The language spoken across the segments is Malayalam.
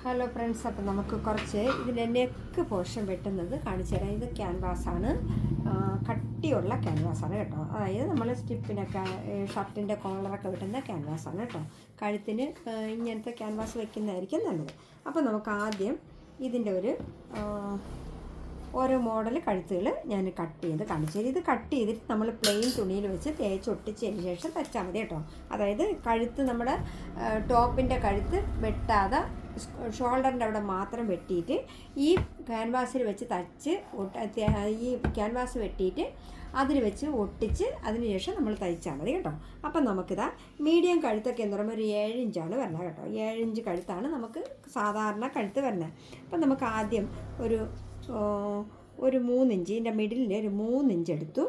ഹലോ ഫ്രണ്ട്സ്, അപ്പം നമുക്ക് കുറച്ച് ഇതിൻ്റെ നെക്ക് പോർഷൻ വെട്ടുന്നത് കാണിച്ചു തരാം. ഇത് ക്യാൻവാസാണ്, കട്ടിയുള്ള ക്യാൻവാസാണ് കേട്ടോ. അതായത് നമ്മൾ സ്റ്റിപ്പിനൊക്കെ ഷർട്ടിൻ്റെ കോളറൊക്കെ വെട്ടുന്ന ക്യാൻവാസാണ് കേട്ടോ. കഴുത്തിന് ഇങ്ങനത്തെ ക്യാൻവാസ് വെക്കുന്നതായിരിക്കും നല്ലത്. അപ്പോൾ നമുക്ക് ആദ്യം ഇതിൻ്റെ ഓരോ മോഡൽ കഴുത്തുകൾ ഞാൻ കട്ട് ചെയ്ത് കാണിച്ചു തരും. ഇത് കട്ട് ചെയ്തിട്ട് നമ്മൾ പ്ലെയിൻ തുണിയിൽ വെച്ച് തേച്ചൊട്ടിച്ചതിന് ശേഷം തച്ചാൽ മതി കേട്ടോ. അതായത് കഴുത്ത് നമ്മുടെ ടോപ്പിൻ്റെ കഴുത്ത് വെട്ടാതെ ഷോൾഡറിൻ്റെ അവിടെ മാത്രം വെട്ടിയിട്ട് ഈ ക്യാൻവാസിൽ വെച്ച് തച്ച് ഈ ക്യാൻവാസ് വെട്ടിയിട്ട് അതിൽ വെച്ച് ഒട്ടിച്ച് അതിന് ശേഷം നമ്മൾ തയ്ച്ചാൽ മതി കേട്ടോ. അപ്പം നമുക്കിതാ മീഡിയം കഴുത്തൊക്കെ എന്ന് പറയുമ്പോൾ ഒരു 7 ഇഞ്ചാണ് വരുന്നത് കേട്ടോ. 7 ഇഞ്ച് കഴുത്താണ് നമുക്ക് സാധാരണ കഴുത്ത് വരുന്നത്. അപ്പം നമുക്ക് ആദ്യം ഒരു 3 ഇഞ്ച്, ഇതിൻ്റെ മിഡിലിൽ ഒരു 3 ഇഞ്ച് എടുത്തു.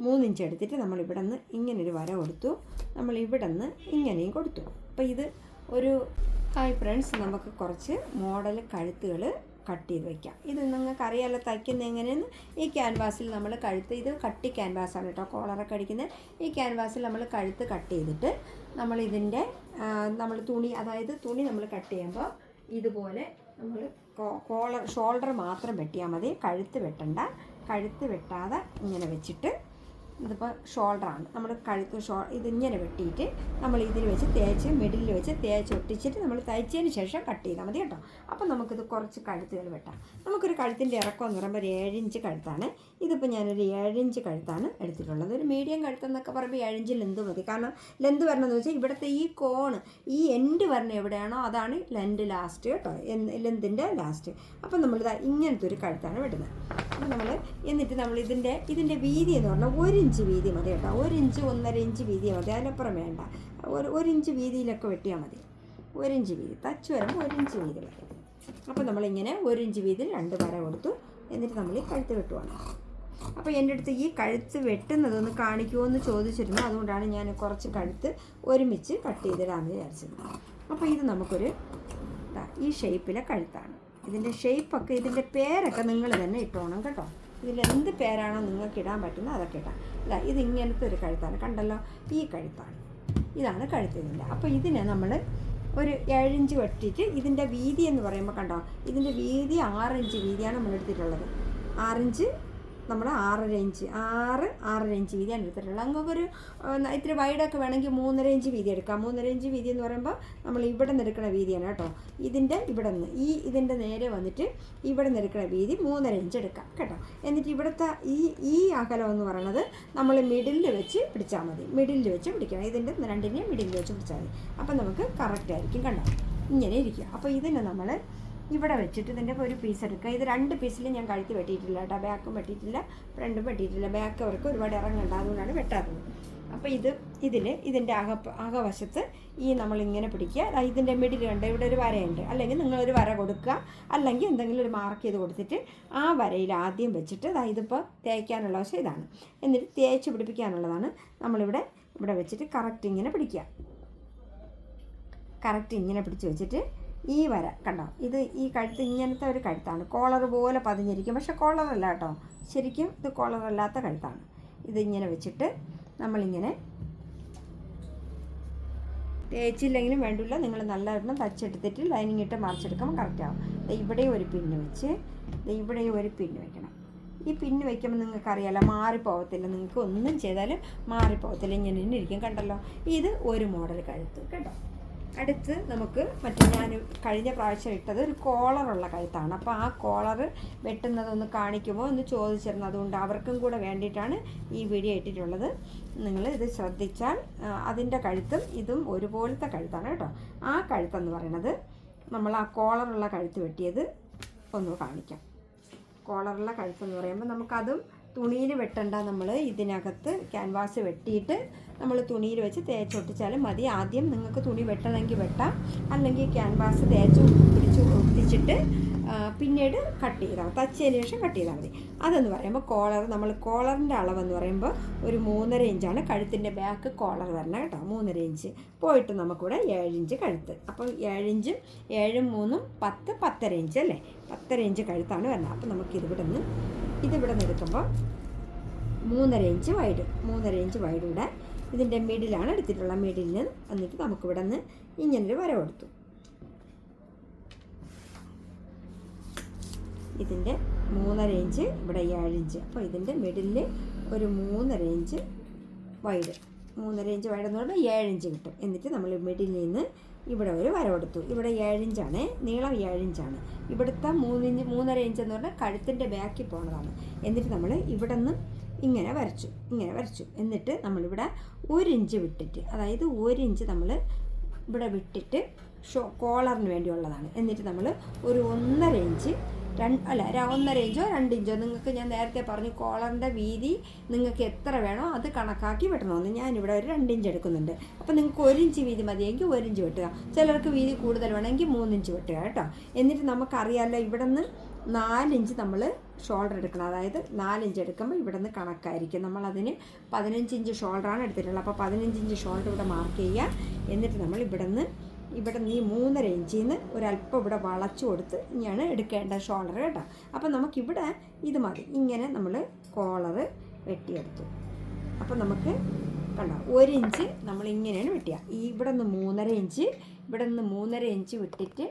3 ഇഞ്ച് എടുത്തിട്ട് നമ്മൾ ഇവിടെ നിന്ന് ഇങ്ങനൊരു വര കൊടുത്തു, നമ്മൾ ഇവിടെ നിന്ന് ഇങ്ങനെയും കൊടുത്തു. അപ്പോൾ ഇത് ഒരു ഫ്രണ്ട്സ്, നമുക്ക് കുറച്ച് മോഡൽ കഴുത്തുകൾ കട്ട് ചെയ്ത് വയ്ക്കാം. ഇത് നിങ്ങൾക്ക് അറിയാമല്ലോ തയ്ക്കുന്നത് എങ്ങനെയെന്ന്. ഈ ക്യാൻവാസിൽ നമ്മൾ കഴുത്ത്, ഇത് കട്ടി ക്യാൻവാസാണ് കേട്ടോ, കോളറൊക്കെ അടിക്കുന്നത്. ഈ ക്യാൻവാസിൽ നമ്മൾ കഴുത്ത് കട്ട് ചെയ്തിട്ട് നമ്മൾ തുണി, അതായത് തുണി നമ്മൾ കട്ട് ചെയ്യുമ്പോൾ ഇതുപോലെ നമ്മൾ ഷോൾഡർ മാത്രം വെട്ടിയാൽ മതി, കഴുത്ത് വെട്ടണ്ട. കഴുത്ത് വെട്ടാതെ ഇങ്ങനെ വെച്ചിട്ട്, ഇതിപ്പോൾ ഷോൾഡറാണ്, നമ്മൾ കഴുത്ത് ഇതിങ്ങനെ വെട്ടിയിട്ട് നമ്മൾ ഇതിൽ വെച്ച് തേച്ച് മിഡിലിൽ വെച്ച് തേച്ച് ഒട്ടിച്ചിട്ട് നമ്മൾ തയ്ച്ചതിന് ശേഷം കട്ട് ചെയ്താൽ മതി കേട്ടോ. അപ്പോൾ നമുക്കിത് കുറച്ച് കഴുത്തുകൾ വെട്ടാം. നമുക്കൊരു കഴുത്തിൻ്റെ ഇറക്കം എന്ന് പറയുമ്പോൾ ഒരു 7 ഇഞ്ച് കഴുത്താണ്. ഇതിപ്പോൾ ഞാനൊരു 7 ഇഞ്ച് കഴുത്താണ് എടുത്തിട്ടുള്ളത്. ഒരു മീഡിയം കഴുത്തെന്നൊക്കെ പറയുമ്പോൾ 7 ഇഞ്ച് ലെന്ത് മതി. കാരണം ലെന്ത് വരണമെന്ന് വെച്ചാൽ ഇവിടുത്തെ ഈ കോണ്, ഈ എൻഡ് വരണ എവിടെയാണോ അതാണ് ലെന്ത് ലാസ്റ്റ് കേട്ടോ, ലെന്തിൻ്റെ ലാസ്റ്റ്. അപ്പം നമ്മളിതാ ഇങ്ങനത്തെ ഒരു കഴുത്താണ് വെട്ടുന്നത്. അപ്പോൾ എന്നിട്ട് നമ്മൾ ഇതിൻ്റെ വീതി എന്ന് പറഞ്ഞാൽ 1 ഇഞ്ച് വീതി മതി കേട്ടോ. 1 ഇഞ്ച് 1.5 ഇഞ്ച് വീതി മതി, അതിനപ്പുറം വേണ്ട. 1 ഇഞ്ച് വീതിയിലൊക്കെ വെട്ടിയാൽ മതി. 1 ഇഞ്ച് വീതി തച്ച് വരുമ്പോൾ 1 ഇഞ്ച് വീതി വെട്ടി. അപ്പോൾ നമ്മളിങ്ങനെ 1 ഇഞ്ച് വീതിയിൽ 2 വര കൊടുത്തു. എന്നിട്ട് നമ്മൾ ഈ കഴുത്ത് വെട്ടുവാണ്. അപ്പോൾ എൻ്റെ അടുത്ത് ഈ കഴുത്ത് വെട്ടുന്നതൊന്ന് കാണിക്കുമോ എന്ന് ചോദിച്ചിരുന്നു. അതുകൊണ്ടാണ് ഞാൻ കുറച്ച് കഴുത്ത് ഒരുമിച്ച് കട്ട് ചെയ്തിടാമെന്ന് വിചാരിച്ചത്. അപ്പോൾ ഇത് നമുക്കൊരു ഈ ഷേപ്പിലെ കഴുത്താണ്. ഇതിൻ്റെ ഷേപ്പൊക്കെ, ഇതിൻ്റെ പേരൊക്കെ നിങ്ങൾ തന്നെ ഇട്ടോണം കേട്ടോ. ഇതിലെന്ത് പേരാണോ നിങ്ങൾക്ക് ഇടാൻ പറ്റുന്നത് അതൊക്കെ ഇടാം. അല്ല, ഇതിങ്ങനത്തെ ഒരു കഴുത്താണ്, കണ്ടല്ലോ, ഈ കഴുത്താണ്. ഇതാണ് കഴുത്തിൻ്റെ. അപ്പോൾ ഇതിനെ നമ്മൾ ഒരു 7 ഇഞ്ച് വെട്ടിയിട്ട് ഇതിൻ്റെ വീതി എന്ന് പറയുമ്പോൾ കണ്ടോ, ഇതിൻ്റെ വീതി 6 ഇഞ്ച് വീതിയാണ് നമ്മൾ എടുത്തിട്ടുള്ളത്. 6 ഇഞ്ച് നമ്മൾ 6.5 ഇഞ്ച് 6.5 ഇഞ്ച് വീതിയാണ് എടുത്തിട്ടുള്ളത്. അങ്ങൊരു ഇത്തിരി വൈഡൊക്കെ വേണമെങ്കിൽ 3.5 ഇഞ്ച് വീതി എടുക്കാം. 3.5 ഇഞ്ച് വീതി എന്ന് പറയുമ്പോൾ നമ്മൾ ഇവിടെ നിന്ന് എടുക്കുന്ന വീതിയാണ് കേട്ടോ. ഇവിടെ നിന്ന് ഇതിൻ്റെ നേരെ വന്നിട്ട് ഇവിടെ നിന്ന് എടുക്കുന്ന വീതി 3.5 ഇഞ്ച് എടുക്കാം കേട്ടോ. എന്നിട്ട് ഇവിടുത്തെ ഈ അകലം എന്ന് പറയുന്നത് നമ്മൾ മിഡിലിൽ വെച്ച് പിടിച്ചാൽ മതി. മിഡിലിൽ വെച്ച് പിടിക്കണം. ഇതിൻ്റെ രണ്ടിനെയും മിഡിലിൽ വെച്ച് പിടിച്ചാൽ മതി. അപ്പം നമുക്ക് കറക്റ്റ് ആയിരിക്കും കണ്ടോ, ഇങ്ങനെ ഇരിക്കുക. അപ്പോൾ ഇതിനെ നമ്മൾ ഇവിടെ വെച്ചിട്ട് ഇതിൻ്റെ ഒരു പീസ് എടുക്കുക. ഇത് 2 പീസിൽ ഞാൻ കഴുത്ത് വെട്ടിയിട്ടില്ല കേട്ടോ. ബാക്കും വെട്ടിയിട്ടില്ല, ഫ്രണ്ടും വെട്ടിയിട്ടില്ല. ബാക്ക് അവർക്ക് ഒരുപാട് ഇറങ്ങണ്ട, അതുകൊണ്ടാണ് വെട്ടാത്തത്. അപ്പോൾ ഇതിൻ്റെ അകവശത്ത് നമ്മളിങ്ങനെ പിടിക്കുക. ഇതിൻ്റെ മിഡിൽ കണ്ട് ഇവിടെ ഒരു വരയുണ്ട്, അല്ലെങ്കിൽ നിങ്ങളൊരു വര കൊടുക്കുക, അല്ലെങ്കിൽ എന്തെങ്കിലും ഒരു മാർക്ക് ചെയ്ത് കൊടുത്തിട്ട് ആ വരയിൽ ആദ്യം വെച്ചിട്ട് ഇതിപ്പോൾ തേക്കാനുള്ള വശം ഇതാണ്. എന്നിട്ട് തേച്ച് പിടിപ്പിക്കാനുള്ളതാണ്. നമ്മളിവിടെ വെച്ചിട്ട് കറക്റ്റ് ഇങ്ങനെ പിടിക്കുക. കറക്റ്റ് ഇങ്ങനെ പിടിച്ച് വെച്ചിട്ട് ഈ വര കണ്ടോ, ഈ കഴുത്ത് ഇങ്ങനത്തെ ഒരു കഴുത്താണ്. കോളർ പോലെ പതിഞ്ഞിരിക്കും, പക്ഷേ കോളറല്ല കേട്ടോ, ശരിക്കും ഇത് കോളറല്ലാത്ത കഴുത്താണ്. ഇതിങ്ങനെ വെച്ചിട്ട് നമ്മളിങ്ങനെ തേച്ചില്ലെങ്കിലും വേണ്ടില്ല, നിങ്ങൾ നല്ലവണ്ണം തച്ചെടുത്തിട്ട് ലൈനിങ് ഇട്ട് മറിച്ചെടുക്കുമ്പോൾ കറക്റ്റാവും. ഇവിടെയും ഒരു പിന്ന് വെച്ച് ഇവിടെയും ഒരു പിന്ന് വെക്കണം. ഈ പിന്ന് വയ്ക്കുമ്പോൾ നിങ്ങൾക്കറിയാലോ, മാറിപ്പോകത്തില്ല. നിങ്ങൾക്ക് ഒന്നും ചെയ്താലും മാറിപ്പോകത്തില്ല, ഇങ്ങനെ തന്നെ ഇരിക്കും. കണ്ടല്ലോ, ഇത് ഒരു മോഡൽ കഴുത്ത് കേട്ടോ. അടുത്ത് നമുക്ക് ഞാൻ കഴിഞ്ഞ പ്രാവശ്യം ഇട്ടത് ഒരു കോളറുള്ള കഴുത്താണ്. അപ്പോൾ ആ കോളർ വെട്ടുന്നതൊന്ന് കാണിക്കുമോ എന്ന് ചോദിച്ചിരുന്നു. അതുകൊണ്ട് അവർക്കും കൂടെ വേണ്ടിയിട്ടാണ് ഈ വീഡിയോ ഇട്ടിട്ടുള്ളത്. നിങ്ങൾ ഇത് ശ്രദ്ധിച്ചാൽ അതിൻ്റെ കഴുത്തും ഇതും ഒരുപോലത്തെ കഴുത്താണ് കേട്ടോ. ആ കഴുത്തെന്ന് പറയുന്നത് നമ്മൾ ആ കോളറുള്ള കഴുത്ത് വെട്ടിയത് ഒന്ന് കാണിക്കാം. കോളറുള്ള കഴുത്തെന്ന് പറയുമ്പോൾ നമുക്കതും തുണിയിൽ വെട്ടണ്ട. നമ്മൾ ഇതിനകത്ത് ക്യാൻവാസ് വെട്ടിയിട്ട് നമ്മൾ തുണിയിൽ വെച്ച് തേച്ചൊട്ടിച്ചാലും മതി. ആദ്യം നിങ്ങൾക്ക് തുണി വെട്ടണമെങ്കിൽ വെട്ടാം, അല്ലെങ്കിൽ ക്യാൻവാസ് ഒട്ടിച്ചിട്ട് പിന്നീട് കട്ട് ചെയ്താൽ മതി. തച്ചതിന് ശേഷം കട്ട് ചെയ്താൽ മതി. അതെന്ന് പറയുമ്പോൾ നമ്മൾ കോളറിൻ്റെ അളവെന്ന് പറയുമ്പോൾ ഒരു 3.5 ഇഞ്ചാണ് കഴുത്തിൻ്റെ ബാക്ക് കോളർ വരണം കേട്ടോ. 3.5 ഇഞ്ച് പോയിട്ട് നമുക്കിവിടെ 7 ഇഞ്ച് കഴുത്ത്. അപ്പോൾ 7 ഇഞ്ചും 7ഉം 3ഉം 10, 10.5 ഇഞ്ച് അല്ലേ, 10.5 ഇഞ്ച് കഴുത്താണ് വരുന്നത്. അപ്പോൾ നമുക്ക് ഇതിവിടെ നിന്ന് എടുക്കുമ്പോൾ 3.5 ഇഞ്ച് വൈഡ്, 3.5 ഇഞ്ച് വൈഡൂടെ ഇതിൻ്റെ മിഡിലാണ് എടുത്തിട്ടുള്ള. മിഡിലിന് എന്നിട്ട് നമുക്കിവിടെ നിന്ന് ഇങ്ങനൊരു വര കൊടുത്തു. ഇതിൻ്റെ 3.5 ഇഞ്ച്, ഇവിടെ 7 ഇഞ്ച്. അപ്പോൾ ഇതിൻ്റെ മിഡിലിൽ ഒരു 3.5 ഇഞ്ച് വൈഡ്, 3.5 ഇഞ്ച് വൈഡ് എന്ന് പറയുമ്പോൾ 7 ഇഞ്ച് കിട്ടും. എന്നിട്ട് നമ്മൾ മിഡിലിൽ നിന്ന് ഇവിടെ ഒരു വര കൊടുത്തു. ഇവിടെ 7 ഇഞ്ചാണ് നീളം, 7 ഇഞ്ചാണ്. ഇവിടുത്തെ 3.5 ഇഞ്ച് എന്ന് പറഞ്ഞാൽ കഴുത്തിൻ്റെ ബാക്കിൽ പോകുന്നതാണ്. എന്നിട്ട് നമ്മൾ ഇവിടെ നിന്ന് ഇങ്ങനെ വരച്ചു. എന്നിട്ട് നമ്മളിവിടെ 1 ഇഞ്ച് വിട്ടിട്ട്, അതായത് 1 ഇഞ്ച് നമ്മൾ ഇവിടെ വിട്ടിട്ട് കോളറിന് വേണ്ടിയുള്ളതാണ്. എന്നിട്ട് നമ്മൾ ഒരു 1.5 ഇഞ്ച് 1.5 ഇഞ്ചോ 2 ഇഞ്ചോ, നിങ്ങൾക്ക് ഞാൻ നേരത്തെ പറഞ്ഞു കോളറിൻ്റെ വീതി നിങ്ങൾക്ക് എത്ര വേണോ അത് കണക്കാക്കി വെട്ടണമെന്ന്. ഞാനിവിടെ ഒരു 2 ഇഞ്ച് എടുക്കുന്നുണ്ട്. അപ്പോൾ നിങ്ങൾക്ക് 1 ഇഞ്ച് വീതി മതിയെങ്കിൽ 1 ഇഞ്ച് വെട്ടുക, ചിലർക്ക് വീതി കൂടുതൽ വേണമെങ്കിൽ 3 ഇഞ്ച് വെട്ടുക കേട്ടോ. എന്നിട്ട് നമുക്കറിയാമല്ലോ ഇവിടെ നിന്ന് 4 ഇഞ്ച് നമ്മൾ ഷോൾഡർ എടുക്കണം. അതായത് 4 ഇഞ്ച് എടുക്കുമ്പോൾ ഇവിടെ നിന്ന് കണക്കായിരിക്കും. നമ്മളതിന് 15 ഇഞ്ച് ഷോൾഡറാണ് എടുത്തിട്ടുള്ളത്. അപ്പോൾ 15 ഇഞ്ച് ഷോൾഡർ ഇവിടെ മാർക്ക് ചെയ്യുക. എന്നിട്ട് നമ്മൾ ഇവിടെ നിന്ന് ഈ 3.5 ഇഞ്ചിൽ നിന്ന് ഒരല്പം ഇവിടെ വളച്ചു കൊടുത്ത് ഇനിയാണ് എടുക്കേണ്ട ഷോൾഡർ കേട്ടോ. അപ്പോൾ നമുക്കിവിടെ ഇത് മതി. ഇങ്ങനെ നമ്മൾ കോളറ് വെട്ടിയെടുത്തു. അപ്പോൾ നമുക്ക് കണ്ടോ 1 ഇഞ്ച് നമ്മൾ ഇങ്ങനെയാണ് വെട്ടിയ. ഈ ഇവിടെ നിന്ന് 3.5 ഇഞ്ച്, ഇവിടെ നിന്ന് 3.5 ഇഞ്ച് വിട്ടിട്ട്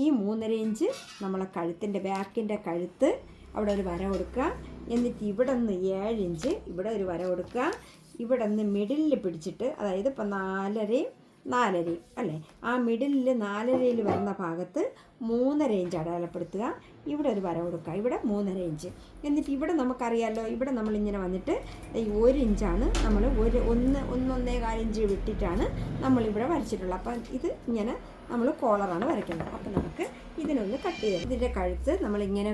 ഈ 3.5 ഇഞ്ച് നമ്മളെ കഴുത്തിൻ്റെ ബാക്കിൻ്റെ കഴുത്ത് അവിടെ ഒരു വര കൊടുക്കുക. എന്നിട്ട് ഇവിടെ നിന്ന് 7 ഇഞ്ച് ഇവിടെ ഒരു വര കൊടുക്കുക. ഇവിടെ നിന്ന് മിഡിലിൽ പിടിച്ചിട്ട്, അതായത് ഇപ്പം 4.5 അല്ലേ, ആ മിഡിലിൽ 4.5 വരുന്ന ഭാഗത്ത് 3.5 ഇഞ്ച് അടയാളപ്പെടുത്തുക. ഇവിടെ ഒരു വര കൊടുക്കുക, ഇവിടെ 3.5 ഇഞ്ച്. എന്നിട്ട് ഇവിടെ നമുക്കറിയാമല്ലോ, ഇവിടെ നമ്മളിങ്ങനെ വന്നിട്ട് ഈ 1 ഇഞ്ചാണ് നമ്മൾ 1.25 ഇഞ്ച് വിട്ടിട്ടാണ് നമ്മളിവിടെ വരച്ചിട്ടുള്ളത്. അപ്പം ഇത് ഇങ്ങനെ നമ്മൾ കോളറാണ് വരയ്ക്കുന്നത്. അപ്പം നമുക്ക് ഇതിനൊന്ന് കട്ട് ചെയ്ത് ഇതിൻ്റെ കഴുത്ത് നമ്മളിങ്ങനെ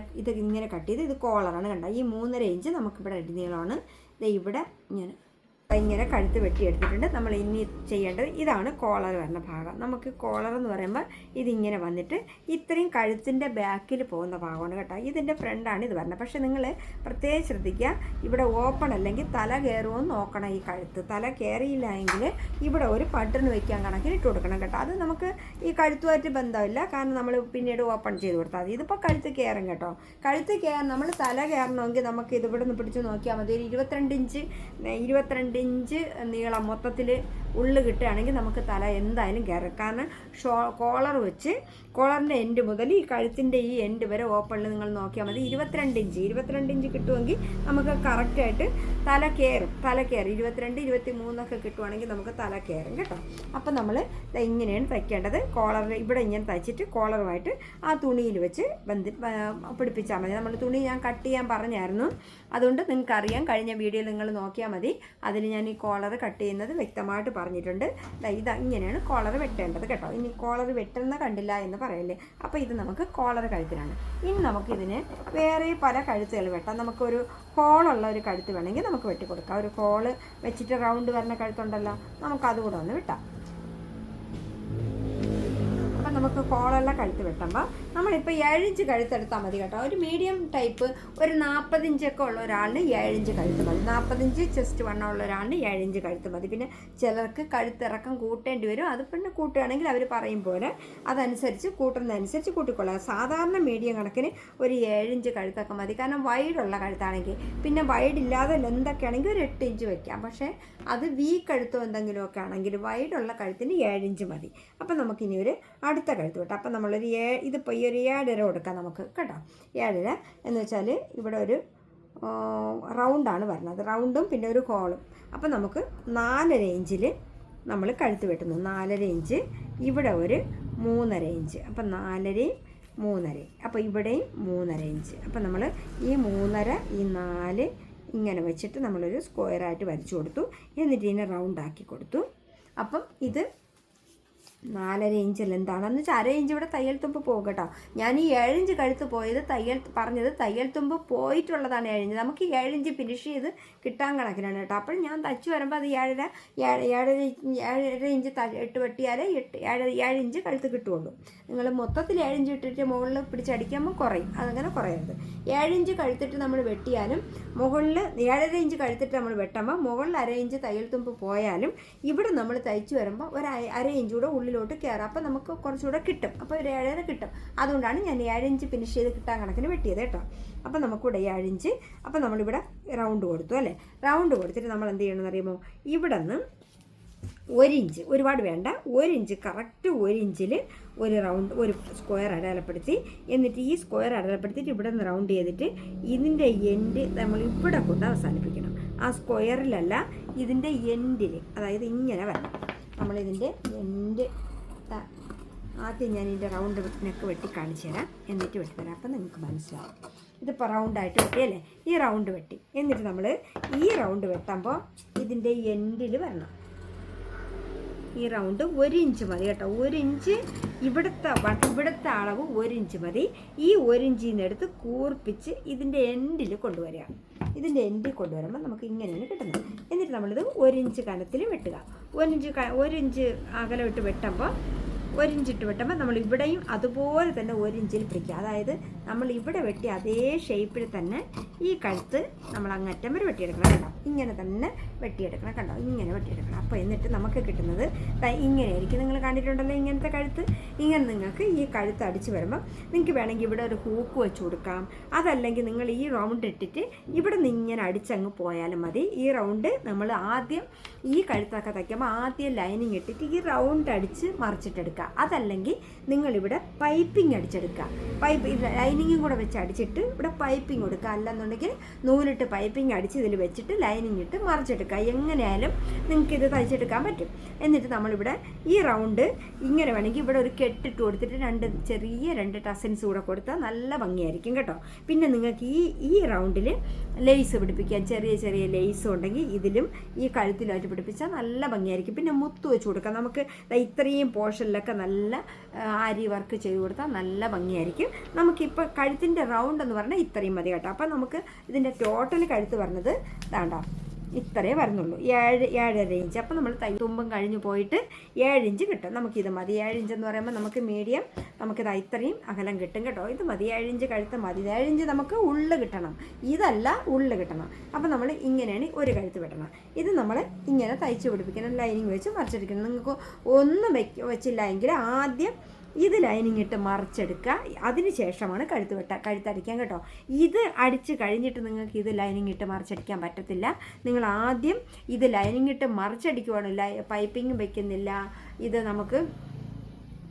ഇങ്ങനെ കട്ട് ചെയ്ത് ഇത് കോളറാണ് കണ്ട. ഈ 3.5 ഇഞ്ച് നമുക്കിവിടെ നീളമാണ്. ഇവിടെ ഇങ്ങനെ കഴുത്ത് വെട്ടിയെടുത്തിട്ടുണ്ട്. നമ്മൾ ഇനി ചെയ്യേണ്ടത് ഇതാണ് കോളർ വരുന്ന ഭാഗം. നമുക്ക് കോളർ എന്ന് പറയുമ്പോൾ ഇതിങ്ങനെ വന്നിട്ട് ഇത്രയും കഴുത്തിൻ്റെ ബാക്കിൽ പോകുന്ന ഭാഗമാണ് കേട്ടോ. ഇതിൻ്റെ ഫ്രണ്ടാണ് ഇത് വരുന്നത്. പക്ഷേ നിങ്ങൾ പ്രത്യേകം ശ്രദ്ധിക്കുക, ഇവിടെ ഓപ്പൺ അല്ലെങ്കിൽ തല കയറുമെന്ന് നോക്കണം. ഈ കഴുത്ത് തല കയറിയില്ല എങ്കിൽ ഇവിടെ ഒരു ബട്ടൺ വയ്ക്കാൻ കണക്കിന് ഇട്ട് കൊടുക്കണം കേട്ടോ. അത് നമുക്ക് ഈ കഴുത്തുമായിട്ട് ബന്ധമില്ല, കാരണം നമ്മൾ പിന്നീട് ഓപ്പൺ ചെയ്ത് കൊടുത്താൽ മതി. ഇതിപ്പോൾ കഴുത്ത് കയറും കേട്ടോ. കഴുത്ത് കയറാൻ നമ്മൾ തല കയറണമെങ്കിൽ നമുക്ക് ഇത് ഇവിടെ നിന്ന് പിടിച്ച് നോക്കിയാൽ മതി. ഒരു 22 ഇഞ്ച് നീളം മൊത്തത്തിൽ ഉള്ളു കിട്ടുകയാണെങ്കിൽ നമുക്ക് തല എന്തായാലും കയറും. കാരണം കോളർ വെച്ച് കോളറിൻ്റെ എൻഡ് മുതൽ ഈ കഴുത്തിൻ്റെ ഈ എൻഡ് വരെ ഓപ്പണിൽ നിങ്ങൾ നോക്കിയാൽ മതി. 22 ഇഞ്ച് കിട്ടുമെങ്കിൽ നമുക്ക് കറക്റ്റായിട്ട് തല കയറും. 22, 23 കിട്ടുവാണെങ്കിൽ നമുക്ക് തല കയറും കേട്ടോ. അപ്പം നമ്മൾ ഇങ്ങനെയാണ് തയ്ക്കേണ്ടത്. കോളർ ഇവിടെ ഇങ്ങനെ തയ്ച്ചിട്ട് കോളറുമായിട്ട് ആ തുണിയിൽ വെച്ച് പിടിപ്പിച്ചാൽ മതി. നമ്മൾ തുണി ഞാൻ കട്ട് ചെയ്യാൻ പറഞ്ഞായിരുന്നു, അതുകൊണ്ട് നിങ്ങൾക്കറിയാം, കഴിഞ്ഞ വീഡിയോയിൽ നിങ്ങൾ നോക്കിയാൽ മതി. അതിൽ ഞാൻ ഈ കോളർ കട്ട് ചെയ്യുന്നത് വ്യക്തമായിട്ട് പറഞ്ഞിട്ടുണ്ട്. ഇത് ഇങ്ങനെയാണ് കോളർ വെട്ടേണ്ടത് കേട്ടോ. ഇനി കോളർ വെട്ടുന്ന കണ്ടില്ല എന്ന് പറയല്ലേ. അപ്പോൾ ഇത് നമുക്ക് കോളർ കഴുത്തിലാണ്. ഇനി നമുക്കിതിന് വേറെ പല കഴുത്തുകൾ വെട്ടാം. നമുക്കൊരു ഹോളുള്ള ഒരു കഴുത്ത് വേണമെങ്കിൽ നമുക്ക് വെട്ടിക്കൊടുക്കാം. ഒരു ഹോള് വെച്ചിട്ട് റൗണ്ട് വരുന്ന കഴുത്തുണ്ടല്ലോ, നമുക്കതുകൂടെ ഒന്ന് വെട്ടാം. അപ്പം നമുക്ക് കോളുള്ള കഴുത്ത് വെട്ടുമ്പോൾ നമ്മളിപ്പോൾ 7 ഇഞ്ച് കഴുത്തെടുത്താൽ മതി കേട്ടോ. ഒരു മീഡിയം ടൈപ്പ് ഒരു 40 ഇഞ്ചൊക്കെ ഉള്ള ഒരാളിന് 7 ഇഞ്ച് കഴുത്ത് മതി. 40 ഇഞ്ച് ചെസ്റ്റ് വണ്ണമുള്ള ഒരാളിന് 7 ഇഞ്ച് കഴുത്ത് മതി. പിന്നെ ചിലർക്ക് കഴുത്തിറക്കം കൂട്ടേണ്ടി വരും. അത് പിന്നെ കൂട്ടുകയാണെങ്കിൽ അവർ പറയും പോലെ അതനുസരിച്ച് കൂട്ടുന്നതനുസരിച്ച് കൂട്ടിക്കൊള്ളുക. സാധാരണ മീഡിയം കണക്കിന് ഒരു 7 ഇഞ്ച് കഴുത്തൊക്കെ മതി. കാരണം വൈഡുള്ള കഴുത്താണെങ്കിൽ, പിന്നെ വൈഡില്ലാതെ ലെന്തൊക്കെ ആണെങ്കിൽ ഒരു 8 ഇഞ്ച് വയ്ക്കാം. പക്ഷേ അത് കഴുത്തോ എന്തെങ്കിലുമൊക്കെ ആണെങ്കിൽ വൈഡുള്ള കഴുത്തിന് 7 ഇഞ്ച് മതി. അപ്പം നമുക്കിനി ഒരു അടുത്ത കഴുത്ത് വെട്ടാം. അപ്പം നമ്മളൊരു ഇതിപ്പോൾ ഈ ഒരു 7.5 കൊടുക്കാം നമുക്ക് കേട്ടോ. 7.5 എന്ന് വെച്ചാൽ ഇവിടെ ഒരു റൗണ്ടാണ് വരുന്നത്, റൗണ്ടും പിന്നെ ഒരു കോളും. അപ്പം നമുക്ക് 4.5 ഇഞ്ചിൽ നമ്മൾ കഴുത്ത് വെട്ടുന്നു. 4.5 ഇഞ്ച്, ഇവിടെ ഒരു 3.5 ഇഞ്ച്. അപ്പം 4.5 3.5, അപ്പോൾ ഇവിടെയും 3.5 ഇഞ്ച്. അപ്പം നമ്മൾ ഈ 3.5 ഈ 4 ഇങ്ങനെ വെച്ചിട്ട് നമ്മളൊരു സ്ക്വയറായിട്ട് വരച്ചു കൊടുത്തു. എന്നിട്ട് ഇതിനെ റൗണ്ടാക്കി കൊടുത്തു. അപ്പം ഇത് 4.5 ഇഞ്ചിൽ എന്താണെന്ന് വെച്ചാൽ 1/2 ഇഞ്ച് ഇവിടെ തയ്യൽ തുമ്പ് പോകും കേട്ടോ. ഞാൻ ഈ 7 ഇഞ്ച് കഴുത്ത് പോയത് തയ്യൽ തുമ്പ് പോയിട്ടുള്ളതാണ് 7 ഇഞ്ച്. നമുക്ക് 7 ഇഞ്ച് ഫിനിഷ് ചെയ്ത് കിട്ടാൻ കണക്കിനാണ് കേട്ടോ. അപ്പോൾ ഞാൻ തയ്ച്ചു വരുമ്പോൾ അത് 7.5 ഇഞ്ച് ഇട്ട് വെട്ടിയാലേ 7 ഇഞ്ച് കഴുത്ത് കിട്ടുള്ളൂ. നിങ്ങൾ മൊത്തത്തിൽ 7 ഇഞ്ച് ഇട്ടിട്ട് മുകളിൽ പിടിച്ചടിക്കുമ്പോൾ കുറയും, അതങ്ങനെ കുറയരുത്. 7 ഇഞ്ച് കഴുത്തിട്ട് നമ്മൾ വെട്ടിയാലും മുകളിൽ 7.5 ഇഞ്ച് കഴുത്തിട്ട് നമ്മൾ വെട്ടുമ്പോൾ മുകളിൽ 1/2 ഇഞ്ച് തയ്യൽ തുമ്പ് പോയാലും ഇവിടെ നമ്മൾ തയ്ച്ചു വരുമ്പോൾ ഒരു 1/2 ഇഞ്ച് കൂടെ ഉള്ളിലോട്ട് കയറാം. അപ്പോൾ നമുക്ക് കുറച്ചുകൂടെ കിട്ടും. അപ്പോൾ ഒരു 7.5 കിട്ടും. അതുകൊണ്ടാണ് ഞാൻ 7 ഇഞ്ച് ഫിനിഷ് ചെയ്ത് കിട്ടാൻ കണക്കിന് വെട്ടിയത് കേട്ടോ. അപ്പോൾ നമുക്കിവിടെ 7 ഇഞ്ച്. അപ്പോൾ നമ്മളിവിടെ റൗണ്ട് കൊടുത്തു അല്ലേ. റൗണ്ട് കൊടുത്തിട്ട് നമ്മൾ എന്ത് ചെയ്യണമെന്ന് അറിയുമോ, ഇവിടെ നിന്ന് 1 ഇഞ്ച്, ഒരുപാട് വേണ്ട, 1 ഇഞ്ച് കറക്റ്റ് 1 ഇഞ്ചിൽ ഒരു റൗണ്ട്, ഒരു സ്ക്വയർ അടയാളപ്പെടുത്തി, എന്നിട്ട് ഈ സ്ക്വയർ അടയാളപ്പെടുത്തിയിട്ട് ഇവിടെ നിന്ന് റൗണ്ട് ചെയ്തിട്ട് ഇതിൻ്റെ എൻഡ് നമ്മൾ ഇവിടെ കൊണ്ട് അവസാനിപ്പിക്കണം. ആ സ്ക്വയറിലല്ല, ഇതിൻ്റെ എൻഡിൽ, അതായത് ഇങ്ങനെ വരണം. നമ്മളിതിൻ്റെ എൻഡ് ആദ്യം ഞാൻ ഇതിൻ്റെ റൗണ്ട് നെക്ക് വെട്ടി കാണിച്ചു തരാം, എന്നിട്ട് വെട്ടിത്തരാം. അപ്പം നിങ്ങൾക്ക് മനസ്സിലാവും. ഇതിപ്പോൾ റൗണ്ടായിട്ട് വെട്ടിയല്ലേ, ഈ റൗണ്ട് വെട്ടി, എന്നിട്ട് നമ്മൾ ഈ റൗണ്ട് വെട്ടുമ്പോൾ ഇതിൻ്റെ എൻഡിൽ വരണം. ഈ റൗണ്ട് 1 ഇഞ്ച് മതി കേട്ടോ. 1 ഇഞ്ച് ഇവിടുത്തെ അളവ് 1 ഇഞ്ച് മതി. ഈ 1 ഇഞ്ചിൽ നിന്ന് എടുത്ത് കൂർപ്പിച്ച് ഇതിൻ്റെ എൻഡിൽ കൊണ്ടുവരിക. ഇതിൻ്റെ എൻഡിൽ കൊണ്ടുവരുമ്പോൾ നമുക്ക് ഇങ്ങനെയാണ് കിട്ടുന്നത്. എന്നിട്ട് നമ്മളിത് 1 ഇഞ്ച് കനത്തിൽ വെട്ടുക. 1 ഇഞ്ച് അകലം ഇട്ട് വെട്ടുമ്പോൾ 1 ഇഞ്ച് ഇട്ട് വെട്ടുമ്പോൾ നമ്മൾ ഇവിടെയും അതുപോലെ തന്നെ 1 ഇഞ്ചിൽ പിടിക്കുക. അതായത് നമ്മൾ ഇവിടെ വെട്ടി അതേ ഷേപ്പിൽ തന്നെ ഈ കഴുത്ത് നമ്മൾ അങ്ങറ്റം വരെ വെട്ടിയെടുക്കണം. കണ്ടോ, ഇങ്ങനെ തന്നെ വെട്ടിയെടുക്കണം. കണ്ടോ, ഇങ്ങനെ വെട്ടിയെടുക്കണം. അപ്പോൾ എന്നിട്ട് നമുക്ക് കിട്ടുന്നത് ഇങ്ങനെയായിരിക്കും. നിങ്ങൾ കണ്ടിട്ടുണ്ടല്ലോ ഇങ്ങനത്തെ കഴുത്ത്. ഇങ്ങനെ നിങ്ങൾക്ക് ഈ കഴുത്ത് അടിച്ച് വരുമ്പോൾ നിങ്ങൾക്ക് വേണമെങ്കിൽ ഇവിടെ ഒരു ഹൂക്ക് വെച്ച് കൊടുക്കാം. അതല്ലെങ്കിൽ നിങ്ങൾ ഈ റൗണ്ട് ഇട്ടിട്ട് ഇവിടെ നിന്ന് ഇങ്ങനെ അടിച്ചങ്ങ് പോയാലും മതി. ഈ റൗണ്ട് നമ്മൾ ആദ്യം ഈ കഴുത്തൊക്കെ തയ്ക്കുമ്പോൾ ആദ്യം ലൈനിങ് ഇട്ടിട്ട് ഈ റൗണ്ട് അടിച്ച് മറിച്ചിട്ടെടുക്കുക. അതല്ലെങ്കിൽ നിങ്ങളിവിടെ പൈപ്പിംഗ് അടിച്ചെടുക്കുക. ലൈനിങ്ങും കൂടെ വെച്ച് അടിച്ചിട്ട് ഇവിടെ പൈപ്പിംഗ് കൊടുക്കുക. അല്ലെന്നുണ്ടെങ്കിൽ നൂലിട്ട് പൈപ്പിംഗ് അടിച്ച് ഇതിൽ വെച്ചിട്ട് ലൈനിങ് ഇട്ട് മറിച്ചെടുക്കുക. എങ്ങനെയായാലും നിങ്ങൾക്കിത് തയ്ച്ചെടുക്കാൻ പറ്റും. എന്നിട്ട് നമ്മളിവിടെ ഈ റൗണ്ട് ഇങ്ങനെ വേണമെങ്കിൽ ഇവിടെ ഒരു കെട്ടിട്ട് കൊടുത്തിട്ട് ചെറിയ 2 ടസൻസ് കൂടെ കൊടുത്താൽ നല്ല ഭംഗിയായിരിക്കും കേട്ടോ. പിന്നെ നിങ്ങൾക്ക് ഈ റൗണ്ടിൽ ലേസ് പിടിപ്പിക്കാൻ ചെറിയ ചെറിയ ലേസ് ഉണ്ടെങ്കിൽ ഇതിലും ഈ കഴുത്തിലായിട്ട് പിടിപ്പിച്ചാൽ നല്ല ഭംഗിയായിരിക്കും. പിന്നെ മുത്ത് വെച്ച് കൊടുക്കാം. നമുക്ക് ഇത്രയും പോർഷനിലൊക്കെ നല്ല ആരി വർക്ക് ചെയ്ത് കൊടുത്താൽ നല്ല ഭംഗിയായിരിക്കും. നമുക്കിപ്പോൾ കഴുത്തിൻ്റെ റൗണ്ട് എന്ന് പറഞ്ഞാൽ ഇത്രയും മതി കേട്ടോ. അപ്പം നമുക്ക് ഇതിൻ്റെ ടോട്ടൽ കഴുത്ത് പറഞ്ഞത് വേണ്ട, ഇത്രയേ വരുന്നുള്ളൂ, 7.5 ഇഞ്ച്. അപ്പോൾ നമ്മൾ തുമ്പം കഴിഞ്ഞ് പോയിട്ട് 7 ഇഞ്ച് കിട്ടും. നമുക്കിത് മതി. 7 ഇഞ്ച് എന്ന് പറയുമ്പോൾ നമുക്ക് മീഡിയം, നമുക്കിത് ഇത്രയും അകലം കിട്ടും കേട്ടോ. ഇത് മതി, 7 ഇഞ്ച് കഴുത്ത് മതി. 7 ഇഞ്ച് നമുക്ക് ഉള്ളു കിട്ടണം, ഇതല്ല ഉള്ളു കിട്ടണം. അപ്പോൾ നമ്മൾ ഇങ്ങനെയാണ് ഒരു കഴുത്ത് വെട്ടണം. ഇത് നമ്മൾ ഇങ്ങനെ തയ്ച്ച് പിടിപ്പിക്കണം, ലൈനിങ് വെച്ച് മറിച്ചെടുക്കണം. നിങ്ങൾക്ക് ഒന്നും വെച്ചില്ല എങ്കിൽ ആദ്യം ഇത് ലൈനിങ് ഇട്ട് മറിച്ചെടുക്കുക. അതിന് ശേഷമാണ് കഴുത്തടിക്കാൻ കേട്ടോ. ഇത് അടിച്ച് കഴിഞ്ഞിട്ട് നിങ്ങൾക്ക് ഇത് ലൈനിങ് ഇട്ട് മറിച്ചടിക്കാൻ പറ്റത്തില്ല. നിങ്ങൾ ആദ്യം ഇത് ലൈനിങ് ഇട്ട് മറിച്ചടിക്കുവാണ്, പൈപ്പിംഗ് വെക്കുന്നില്ല. ഇത് നമുക്ക്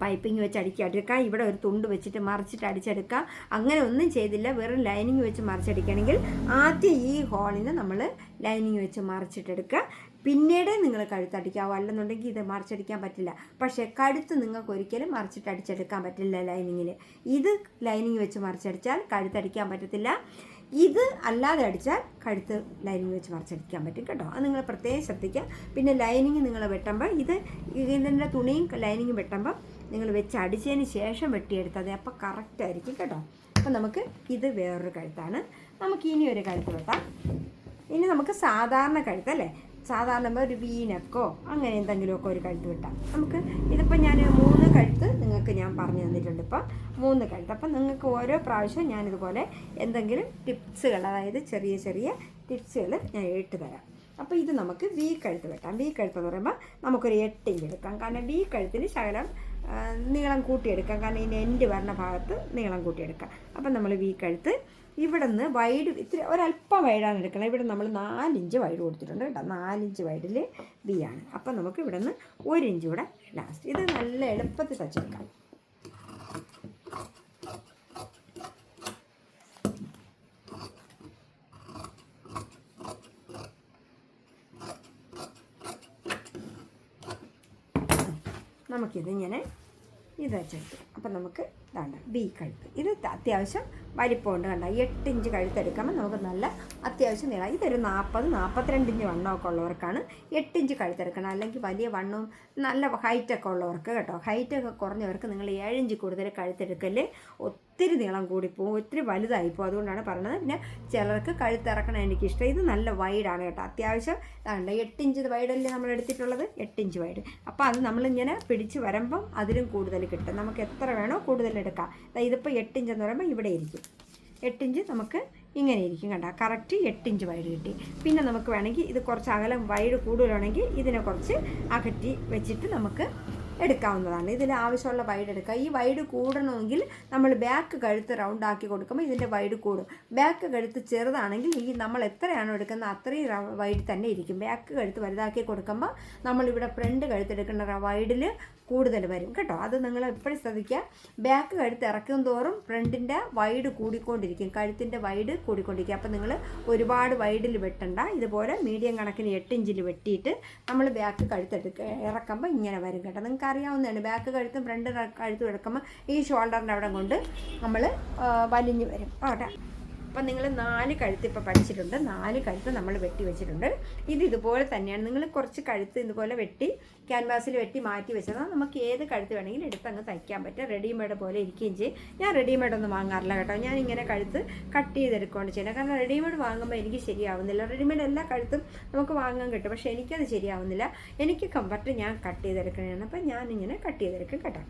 പൈപ്പിംഗ് വെച്ച് അടിച്ചെടുക്കാം. ഇവിടെ ഒരു തുണ്ട് വെച്ചിട്ട് മറിച്ചിട്ട് അടിച്ചെടുക്കാം. അങ്ങനെ ഒന്നും ചെയ്തില്ല, വെറും ലൈനിങ് വെച്ച് മറിച്ചടിക്കണമെങ്കിൽ ആദ്യം ഈ ഹോളിന് നമ്മൾ ലൈനിങ് വെച്ച് മറിച്ചിട്ടെടുക്കുക. പിന്നീട് നിങ്ങൾ കഴുത്തടിക്കാവോ, അല്ലെന്നുണ്ടെങ്കിൽ ഇത് മറിച്ചടിക്കാൻ പറ്റില്ല. പക്ഷേ കഴുത്ത് നിങ്ങൾക്ക് ഒരിക്കലും മറിച്ചിട്ട് അടിച്ചെടുക്കാൻ പറ്റില്ല ലൈനിങ്ങിൽ. ഇത് ലൈനിങ് വെച്ച് മറിച്ചടിച്ചാൽ കഴുത്തടിക്കാൻ പറ്റത്തില്ല. ഇത് അല്ലാതെ അടിച്ചാൽ കഴുത്ത് ലൈനിങ് വെച്ച് മറിച്ചടിക്കാൻ പറ്റും കേട്ടോ. അത് നിങ്ങൾ പ്രത്യേകം ശ്രദ്ധിക്കുക. പിന്നെ ലൈനിങ് നിങ്ങൾ വെട്ടുമ്പോൾ ഇതിൻ്റെ തുണിയും ലൈനിങ്ങും വെട്ടുമ്പോൾ നിങ്ങൾ വെച്ച് അടിച്ചതിന് ശേഷം വെട്ടിയെടുത്തത്, അപ്പോൾ കറക്റ്റായിരിക്കും കേട്ടോ. അപ്പോൾ നമുക്ക് ഇത് വേറൊരു കഴുത്താണ്. നമുക്ക് ഇനി ഒരു കഴുത്ത് വെട്ടാം. ഇനി നമുക്ക് സാധാരണ കഴുത്തല്ലേ, സാധാരണ ഒരു വീനക്കോ അങ്ങനെ എന്തെങ്കിലുമൊക്കെ ഒരു കഴുത്ത് വെട്ടാം നമുക്ക്. ഇതിപ്പോൾ ഞാൻ 3 കഴുത്ത് നിങ്ങൾക്ക് ഞാൻ പറഞ്ഞു തന്നിട്ടുണ്ട്. ഇപ്പോൾ 3 കഴുത്ത്. അപ്പം നിങ്ങൾക്ക് ഓരോ പ്രാവശ്യം ഞാനിതുപോലെ എന്തെങ്കിലും ടിപ്സുകൾ, അതായത് ചെറിയ ചെറിയ ടിപ്സുകൾ ഞാൻ ഇട്ട് തരാം. അപ്പോൾ ഇത് നമുക്ക് വി കഴുത്ത് വെട്ടാം. വി കഴുത്ത് എന്ന് പറയുമ്പോൾ നമുക്കൊരു 8 ഇഞ്ച് എടുക്കാം. കാരണം വി കഴുത്തിന് ശകലം നീളം കൂട്ടിയെടുക്കാം. കാരണം ഇതിൻ്റെ എൻഡ് വരുന്ന ഭാഗത്ത് നീളം കൂട്ടിയെടുക്കാം. അപ്പം നമ്മൾ വി കഴുത്ത് ഇവിടെ നിന്ന് വൈഡ് ഇത്തിരി ഒരല്പം വൈഡാണ് എടുക്കണം. ഇവിടെ നമ്മൾ 4 ഇഞ്ച് വൈഡ് കൊടുത്തിട്ടുണ്ട് കേട്ടോ. 4 ഇഞ്ച് വൈഡിൽ വി ആണ്. അപ്പം നമുക്ക് ഇവിടെ നിന്ന് 1 ഇഞ്ച് കൂടെ ലാസ്റ്റ്. ഇത് നല്ല എളുപ്പത്തിൽ തച്ചെടുക്കാം. നമുക്കിതിങ്ങനെ ഇത് വെച്ചെടുത്തു. അപ്പം നമുക്ക് ഇതാണ്ട് വി കഴുത്ത്. ഇത് അത്യാവശ്യം വലിപ്പമുണ്ട് കണ്ട. 8 ഇഞ്ച് കഴുത്തെടുക്കുമ്പോൾ നമുക്ക് നല്ല അത്യാവശ്യം നീളം. ഇതൊരു 40-42 ഇഞ്ച് വണ്ണമൊക്കെ ഉള്ളവർക്കാണ് 8 ഇഞ്ച് കഴുത്തെടുക്കണം. അല്ലെങ്കിൽ വലിയ വണ്ണവും നല്ല ഹൈറ്റൊക്കെ ഉള്ളവർക്ക് കേട്ടോ. ഹൈറ്റൊക്കെ കുറഞ്ഞവർക്ക് നിങ്ങൾ 7 ഇഞ്ച് കൂടുതൽ കഴുത്തെടുക്കൽ ഒത്തിരി നീളം കൂടിപ്പോവും, ഒത്തിരി വലുതായിപ്പോൾ. അതുകൊണ്ടാണ് പറയുന്നത്. പിന്നെ ചിലർക്ക് കഴുത്തിറക്കണം എനിക്കിഷ്ടം. ഇത് നല്ല വൈഡാണ് കേട്ടോ. അത്യാവശ്യം ഇതാണ്ട് 8 ഇഞ്ച് വൈഡല്ലേ നമ്മൾ എടുത്തിട്ടുള്ളത്, 8 ഇഞ്ച് വൈഡ്. അപ്പോൾ അത് നമ്മളിങ്ങനെ പിടിച്ച് വരുമ്പം അതിലും കൂടുതൽ കിട്ടും. നമുക്ക് എത്ര വേണോ കൂടുതൽ എടുക്കാം. ഇതിപ്പോൾ 8 ഇഞ്ച് എന്ന് പറയുമ്പോൾ ഇവിടെ ഇരിക്കും. 8 ഇഞ്ച് നമുക്ക് ഇങ്ങനെ ഇരിക്കും കണ്ട. കറക്റ്റ് 8 ഇഞ്ച് വൈഡ് കിട്ടി. പിന്നെ നമുക്ക് വേണമെങ്കിൽ ഇത് കുറച്ച് അകലം വൈഡ് കൂടുതലാണെങ്കിൽ ഇതിനെ കുറച്ച് അകറ്റി വെച്ചിട്ട് നമുക്ക് എടുക്കാവുന്നതാണ്. ഇതിൽ ആവശ്യമുള്ള വൈഡ് എടുക്കുക. ഈ വൈഡ് കൂടണമെങ്കിൽ നമ്മൾ ബാക്ക് കഴുത്ത് റൗണ്ട് ആക്കി കൊടുക്കുമ്പോൾ ഇതിൻ്റെ വൈഡ് കൂടും. ബാക്ക് കഴുത്ത് ചെറുതാണെങ്കിൽ ഈ നമ്മൾ എത്രയാണോ എടുക്കുന്നത് അത്രയും വൈഡ് തന്നെ ഇരിക്കും. ബാക്ക് കഴുത്ത് വലുതാക്കി കൊടുക്കുമ്പോൾ നമ്മളിവിടെ ഫ്രണ്ട് കഴുത്തെടുക്കുന്ന വൈഡിൽ കൂടുതൽ വരും കേട്ടോ. അത് നിങ്ങൾ എപ്പോഴും ശ്രദ്ധിക്കുക. ബാക്ക് കഴുത്ത് ഇറക്കും തോറും ഫ്രണ്ടിൻ്റെ വൈഡ് കൂടിക്കൊണ്ടിരിക്കും, കഴുത്തിൻ്റെ വൈഡ് കൂടിക്കൊണ്ടിരിക്കും. അപ്പോൾ നിങ്ങൾ ഒരുപാട് വൈഡിൽ വെട്ടണ്ട. ഇതുപോലെ മീഡിയം കണക്കിന് 8 ഇഞ്ചിൽ വെട്ടിയിട്ട് നമ്മൾ ബാക്ക് കഴുത്ത് ഇറക്കുമ്പോൾ ഇങ്ങനെ വരും കേട്ടോ. നിങ്ങൾക്ക് അറിയാവുന്നതാണ്, ബാക്ക് കഴുത്തും ഫ്രണ്ട് കഴുത്തും എടുക്കുമ്പോൾ ഈ ഷോൾഡറിൻ്റെ അവിടെ കൊണ്ട് നമ്മൾ വലിഞ്ഞ് വരും കേട്ടോ. അപ്പം നിങ്ങൾ 4 കഴുത്ത് ഇപ്പോൾ പഠിച്ചിട്ടുണ്ട്. 4 കഴുത്ത് നമ്മൾ വെട്ടി വെച്ചിട്ടുണ്ട്. ഇതുപോലെ തന്നെയാണ്. നിങ്ങൾ കുറച്ച് കഴുത്ത് ഇതുപോലെ വെട്ടി ക്യാൻവാസിൽ വെട്ടി മാറ്റി വെച്ചതാണ്. നമുക്ക് ഏത് കഴുത്ത് വേണമെങ്കിലും എടുത്തങ്ങ് തയ്ക്കാൻ പറ്റും. റെഡിമെയ്ഡ് പോലെ ഇരിക്കുകയും ചെയ്യും. ഞാൻ റെഡിമെയ്ഡ് ഒന്നും വാങ്ങാറില്ല കേട്ടോ. ഞാൻ ഇങ്ങനെ കഴുത്ത് കട്ട് ചെയ്തെടുക്കുകയാണ് ചെയ്യുന്നത്. കാരണം റെഡിമെയ്ഡ് വാങ്ങുമ്പോൾ എനിക്ക് ശരിയാവുന്നില്ല. റെഡിമെയ്ഡ് എല്ലാ കഴുത്തും നമുക്ക് വാങ്ങാൻ കിട്ടും, പക്ഷേ എനിക്കത് ശരിയാവുന്നില്ല. എനിക്ക് കംഫർട്ട് ഞാൻ കട്ട് ചെയ്തെടുക്കണതാണ്. അപ്പം ഞാനിങ്ങനെ കട്ട് ചെയ്തെടുക്കും കേട്ടോ.